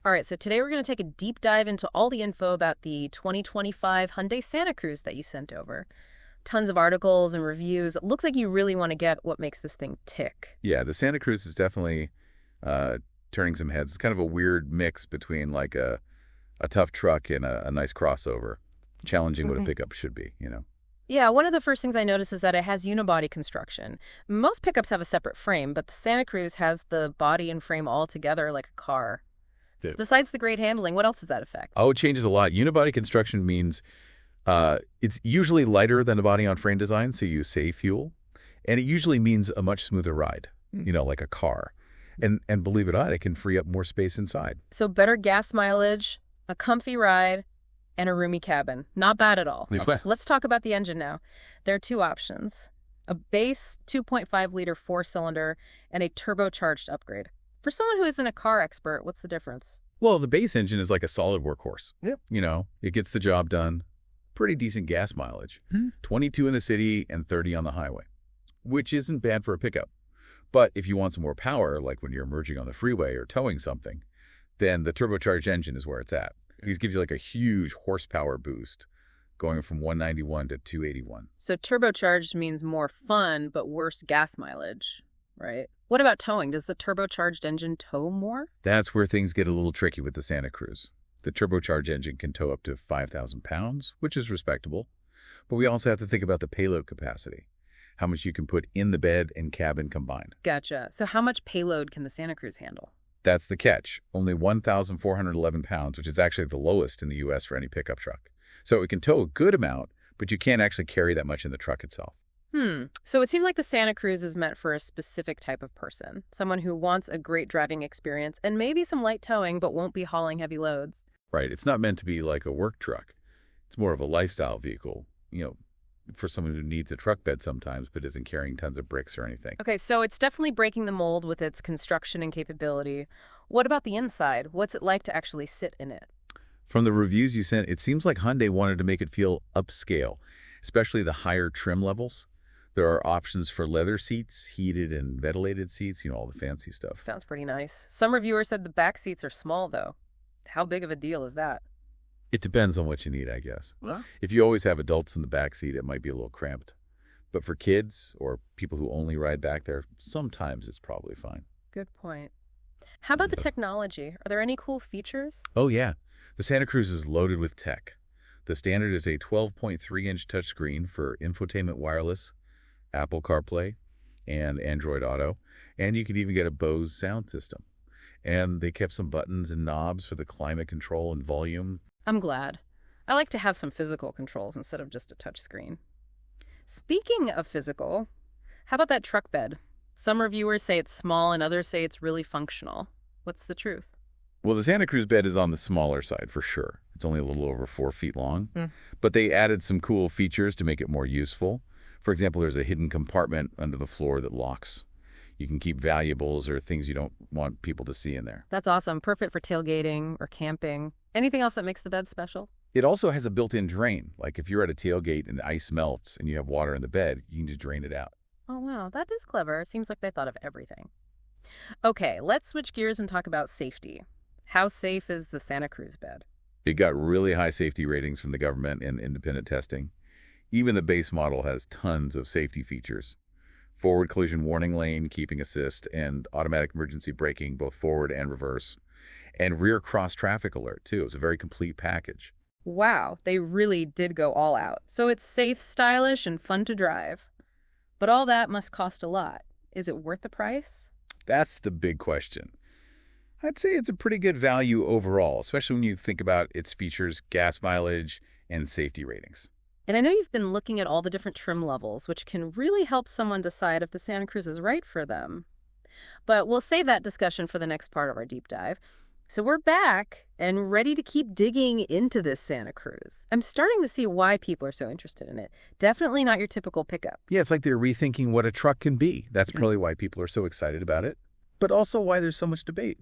All right, so today we're going to take a deep dive into all the info about the 2025 Hyundai Santa Cruz that you sent over. Tons of articles and reviews. It looks like you really want to get what makes this thing tick. Yeah, the Santa Cruz is definitely turning some heads. It's kind of a weird mix between like a tough truck and a nice crossover, challenging what a pickup should be, you know? Yeah, one of the first things I noticed is that it has unibody construction. Most pickups have a separate frame, but the Santa Cruz has the body and frame all together like a car. So besides the great handling, what else does that affect? Oh, it changes a lot. Unibody construction means it's usually lighter than a body-on-frame design, so you save fuel. And it usually means a much smoother ride, you know, like a car. And believe it or not, it can free up more space inside. So better gas mileage, a comfy ride, and a roomy cabin. Not bad at all. Let's talk about the engine now. There are two options: a base 2.5-liter four-cylinder and a turbocharged upgrade. For someone who isn't a car expert, what's the difference? Well, the base engine is like a solid workhorse. Yep. You know, it gets the job done. Pretty decent gas mileage. 22 in the city and 30 on the highway, which isn't bad for a pickup. But if you want some more power, like when you're emerging on the freeway or towing something, then the turbocharged engine is where it's at. It gives you like a huge horsepower boost going from 191 to 281. So turbocharged means more fun, but worse gas mileage, right? What about towing? Does the turbocharged engine tow more? That's where things get a little tricky with the Santa Cruz. The turbocharged engine can tow up to 5,000 pounds, which is respectable. But we also have to think about the payload capacity, how much you can put in the bed and cabin combined. Gotcha. So how much payload can the Santa Cruz handle? That's the catch. Only 1,411 pounds, which is actually the lowest in the U.S. for any pickup truck. So it can tow a good amount, but you can't actually carry that much in the truck itself. So it seems like the Santa Cruz is meant for a specific type of person, someone who wants a great driving experience and maybe some light towing, but won't be hauling heavy loads. Right. It's not meant to be like a work truck. It's more of a lifestyle vehicle, you know, for someone who needs a truck bed sometimes, but isn't carrying tons of bricks or anything. Okay, so it's definitely breaking the mold with its construction and capability. What about the inside? What's it like to actually sit in it? From the reviews you sent, it seems like Hyundai wanted to make it feel upscale, especially the higher trim levels. There are options for leather seats, heated and ventilated seats, you know, all the fancy stuff. Sounds pretty nice. Some reviewers said the back seats are small, though. How big of a deal is that? It depends on what you need, I guess. Huh? If you always have adults in the back seat, it might be a little cramped. But for kids or people who only ride back there, sometimes it's probably fine. Good point. How about the technology? Are there any cool features? Oh, yeah. The Santa Cruz is loaded with tech. The standard is a 12.3-inch touchscreen for infotainment wireless, Apple CarPlay, and Android Auto. And you can even get a Bose sound system. And they kept some buttons and knobs for the climate control and volume. I'm glad. I like to have some physical controls instead of just a touch screen. Speaking of physical, how about that truck bed? Some reviewers say it's small and others say it's really functional. What's the truth? Well, the Santa Cruz bed is on the smaller side for sure. It's only a little over 4 feet long. But they added some cool features to make it more useful. For example, there's a hidden compartment under the floor that locks. You can keep valuables or things you don't want people to see in there. That's awesome. Perfect for tailgating or camping. Anything else that makes the bed special? It also has a built-in drain. Like if you're at a tailgate and the ice melts and you have water in the bed, you can just drain it out. Oh, wow. That is clever. It seems like they thought of everything. Okay, let's switch gears and talk about safety. How safe is the Santa Cruz bed? It got really high safety ratings from the government and independent testing. Even the base model has tons of safety features. Forward collision warning lane, keeping assist, and automatic emergency braking, both forward and reverse. And rear cross traffic alert, too. It's a very complete package. Wow, they really did go all out. So it's safe, stylish, and fun to drive. But all that must cost a lot. Is it worth the price? That's the big question. I'd say it's a pretty good value overall, especially when you think about its features, gas mileage, and safety ratings. And I know you've been looking at all the different trim levels, which can really help someone decide if the Santa Cruz is right for them. But we'll save that discussion for the next part of our deep dive. So we're back and ready to keep digging into this Santa Cruz. I'm starting to see why people are so interested in it. Definitely not your typical pickup. Yeah, it's like they're rethinking what a truck can be. That's probably why people are so excited about it, but also why there's so much debate.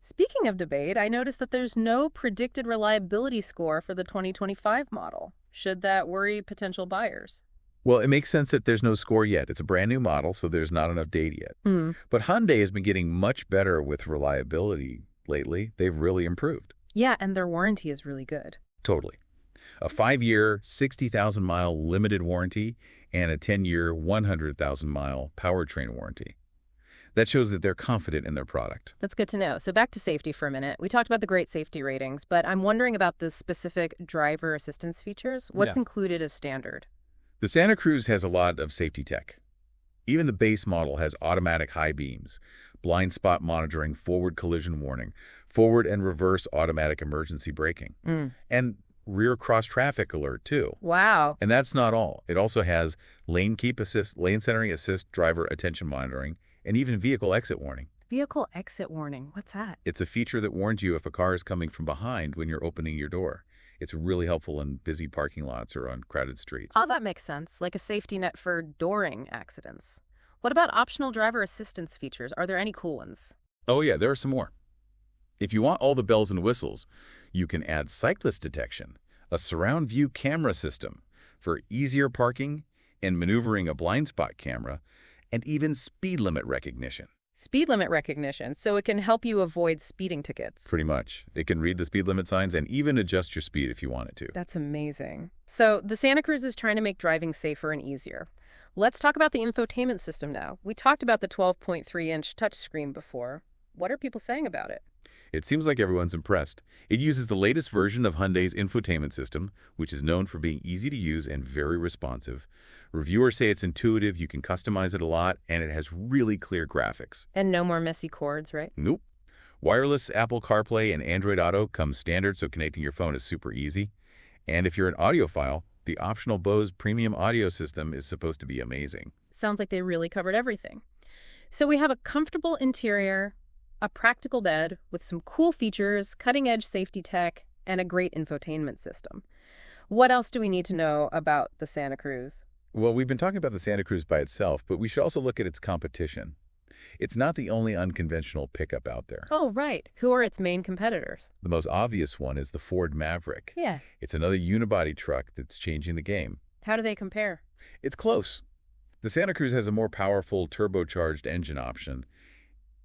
Speaking of debate, I noticed that there's no predicted reliability score for the 2025 model. Should that worry potential buyers? Well, it makes sense that there's no score yet. It's a brand new model, so there's not enough data yet. But Hyundai has been getting much better with reliability lately, they've really improved. Yeah, and their warranty is really good. Totally. A 5-year, 60,000-mile limited warranty and a 10-year, 100,000-mile powertrain warranty. That shows that they're confident in their product. That's good to know. So back to safety for a minute. We talked about the great safety ratings, but I'm wondering about the specific driver assistance features. What's included as standard? The Santa Cruz has a lot of safety tech. Even the base model has automatic high beams, blind spot monitoring, forward collision warning, forward and reverse automatic emergency braking, and rear cross traffic alert too. Wow. And that's not all. It also has lane keep assist, lane centering assist, driver attention monitoring, and even vehicle exit warning. Vehicle exit warning. What's that? It's a feature that warns you if a car is coming from behind when you're opening your door. It's really helpful in busy parking lots or on crowded streets. Oh, that makes sense. Like a safety net for dooring accidents. What about optional driver assistance features? Are there any cool ones? Oh yeah, there are some more. If you want all the bells and whistles, you can add cyclist detection, a surround view camera system for easier parking and maneuvering, a blind spot camera, and even speed limit recognition. Speed limit recognition, so it can help you avoid speeding tickets. Pretty much. It can read the speed limit signs and even adjust your speed if you want it to. That's amazing. So the Santa Cruz is trying to make driving safer and easier. Let's talk about the infotainment system now. We talked about the 12.3-inch touchscreen before. What are people saying about it? It seems like everyone's impressed. It uses the latest version of Hyundai's infotainment system, which is known for being easy to use and very responsive. Reviewers say it's intuitive, you can customize it a lot, and it has really clear graphics. And no more messy cords, right? Nope. Wireless Apple CarPlay and Android Auto come standard, so connecting your phone is super easy. And if you're an audiophile, the optional Bose premium audio system is supposed to be amazing. Sounds like they really covered everything. So we have a comfortable interior, a practical bed with some cool features, cutting-edge safety tech, and a great infotainment system. What else do we need to know about the Santa Cruz? Well, we've been talking about the Santa Cruz by itself, but we should also look at its competition. It's not the only unconventional pickup out there. Oh, right. Who are its main competitors? The most obvious one is the Ford Maverick. Yeah. It's another unibody truck that's changing the game. How do they compare? It's close. The Santa Cruz has a more powerful turbocharged engine option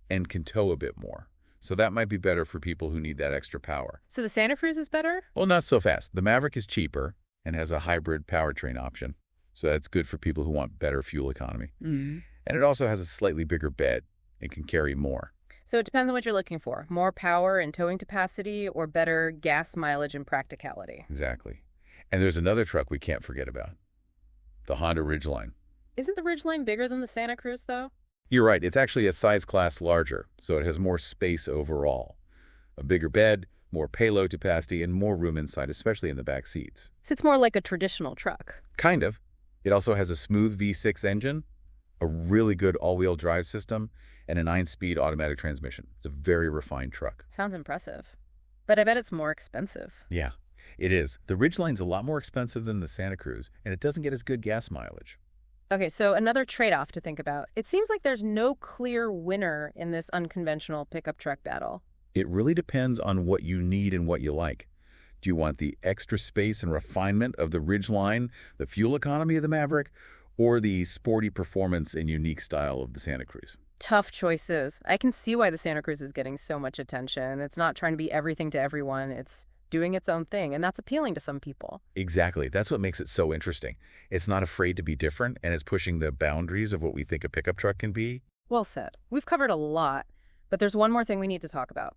and can tow a bit more. So that might be better for people who need that extra power. So the Santa Cruz is better? Well, not so fast. The Maverick is cheaper and has a hybrid powertrain option. So that's good for people who want better fuel economy. And it also has a slightly bigger bed and can carry more. So it depends on what you're looking for. More power and towing capacity or better gas mileage and practicality. Exactly. And there's another truck we can't forget about. The Honda Ridgeline. Isn't the Ridgeline bigger than the Santa Cruz, though? You're right. It's actually a size class larger, so it has more space overall. A bigger bed, more payload capacity, and more room inside, especially in the back seats. So it's more like a traditional truck. Kind of. It also has a smooth V6 engine, a really good all-wheel drive system, and a 9-speed automatic transmission. It's a very refined truck. Sounds impressive. But I bet it's more expensive. Yeah, it is. The Ridgeline's a lot more expensive than the Santa Cruz, and it doesn't get as good gas mileage. Okay, so another trade-off to think about. It seems like there's no clear winner in this unconventional pickup truck battle. It really depends on what you need and what you like. Do you want the extra space and refinement of the Ridgeline, the fuel economy of the Maverick, or the sporty performance and unique style of the Santa Cruz? Tough choices. I can see why the Santa Cruz is getting so much attention. It's not trying to be everything to everyone. It's doing its own thing, and that's appealing to some people. Exactly. That's what makes it so interesting. It's not afraid to be different, and it's pushing the boundaries of what we think a pickup truck can be. Well said. We've covered a lot, but there's one more thing we need to talk about.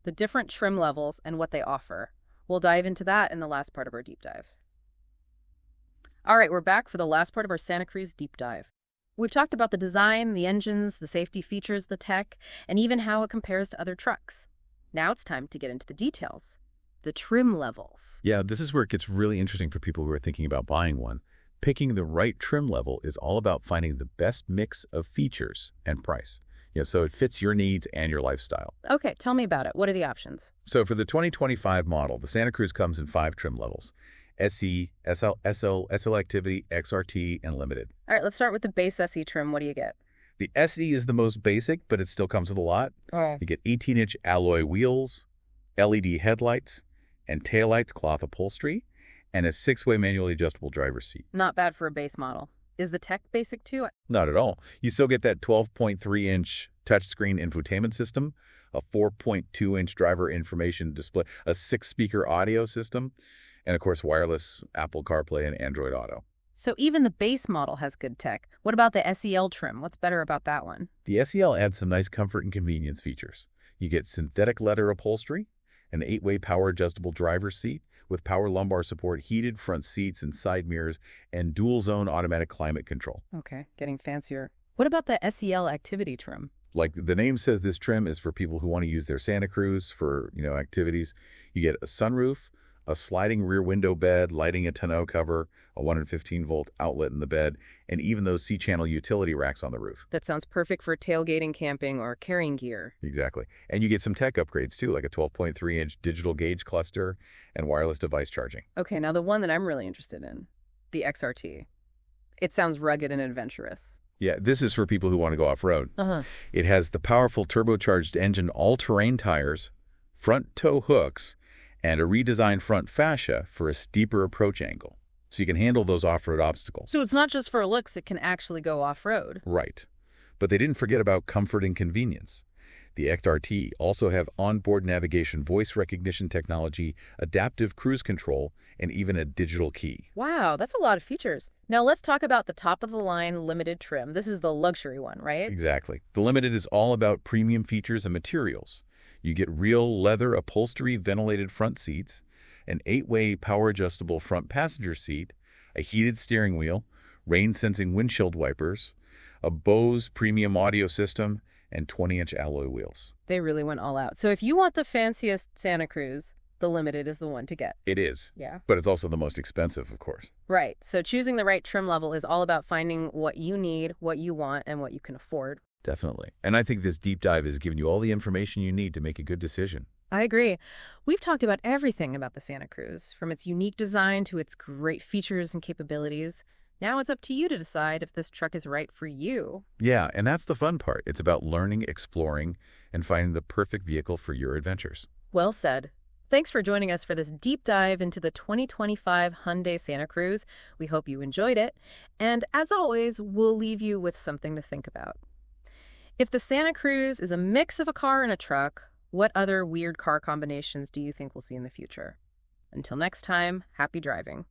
The different trim levels and what they offer. We'll dive into that in the last part of our deep dive. All right, we're back for the last part of our Santa Cruz deep dive. We've talked about the design, the engines, the safety features, the tech, and even how it compares to other trucks. Now it's time to get into the details. The trim levels. Yeah, this is where it gets really interesting for people who are thinking about buying one. Picking the right trim level is all about finding the best mix of features and price. Yeah, so it fits your needs and your lifestyle. Okay, tell me about it. What are the options? So for the 2025 model, the Santa Cruz comes in 5 trim levels: SE, SL Activity, XRT, and Limited. All right, let's start with the base SE trim. What do you get? The SE is the most basic, but it still comes with a lot. You get 18-inch alloy wheels, LED headlights, and taillights, cloth upholstery, and a 6-way manually adjustable driver's seat. Not bad for a base model. Is the tech basic too? Not at all. You still get that 12.3-inch touchscreen infotainment system, a 4.2-inch driver information display, a 6-speaker audio system, and of course wireless Apple CarPlay and Android Auto. So even the base model has good tech. What about the SEL trim? What's better about that one? The SEL adds some nice comfort and convenience features. You get synthetic leather upholstery, an 8-way power-adjustable driver's seat with power lumbar support, heated front seats and side mirrors, and dual-zone automatic climate control. Okay, getting fancier. What about the SEL activity trim? Like the name says, this trim is for people who want to use their Santa Cruz for, activities. You get a sunroof, a sliding rear window bed, lighting a tonneau cover, a 115-volt outlet in the bed, and even those C-channel utility racks on the roof. That sounds perfect for tailgating, camping, or carrying gear. Exactly. And you get some tech upgrades, too, like a 12.3-inch digital gauge cluster and wireless device charging. Okay, now the one that I'm really interested in, the XRT. It sounds rugged and adventurous. Yeah, this is for people who want to go off-road. It has the powerful turbocharged engine, all-terrain tires, front tow hooks, and a redesigned front fascia for a steeper approach angle, so you can handle those off-road obstacles. So it's not just for looks, it can actually go off-road. Right. But they didn't forget about comfort and convenience. The XRT also have onboard navigation, voice recognition technology, adaptive cruise control, and even a digital key. Wow, that's a lot of features. Now let's talk about the top-of-the-line limited trim. This is the luxury one, right? Exactly. The Limited is all about premium features and materials. You get real leather upholstery ventilated front seats, an 8-way power-adjustable front passenger seat, a heated steering wheel, rain-sensing windshield wipers, a Bose premium audio system, and 20-inch alloy wheels. They really went all out. So if you want the fanciest Santa Cruz, the Limited is the one to get. It is. Yeah. But it's also the most expensive, of course. Right. So choosing the right trim level is all about finding what you need, what you want, and what you can afford. Definitely. And I think this deep dive has given you all the information you need to make a good decision. I agree. We've talked about everything about the Santa Cruz, from its unique design to its great features and capabilities. Now it's up to you to decide if this truck is right for you. Yeah, and that's the fun part. It's about learning, exploring, and finding the perfect vehicle for your adventures. Well said. Thanks for joining us for this deep dive into the 2025 Hyundai Santa Cruz. We hope you enjoyed it. And as always, we'll leave you with something to think about. If the Santa Cruz is a mix of a car and a truck, what other weird car combinations do you think we'll see in the future? Until next time, happy driving.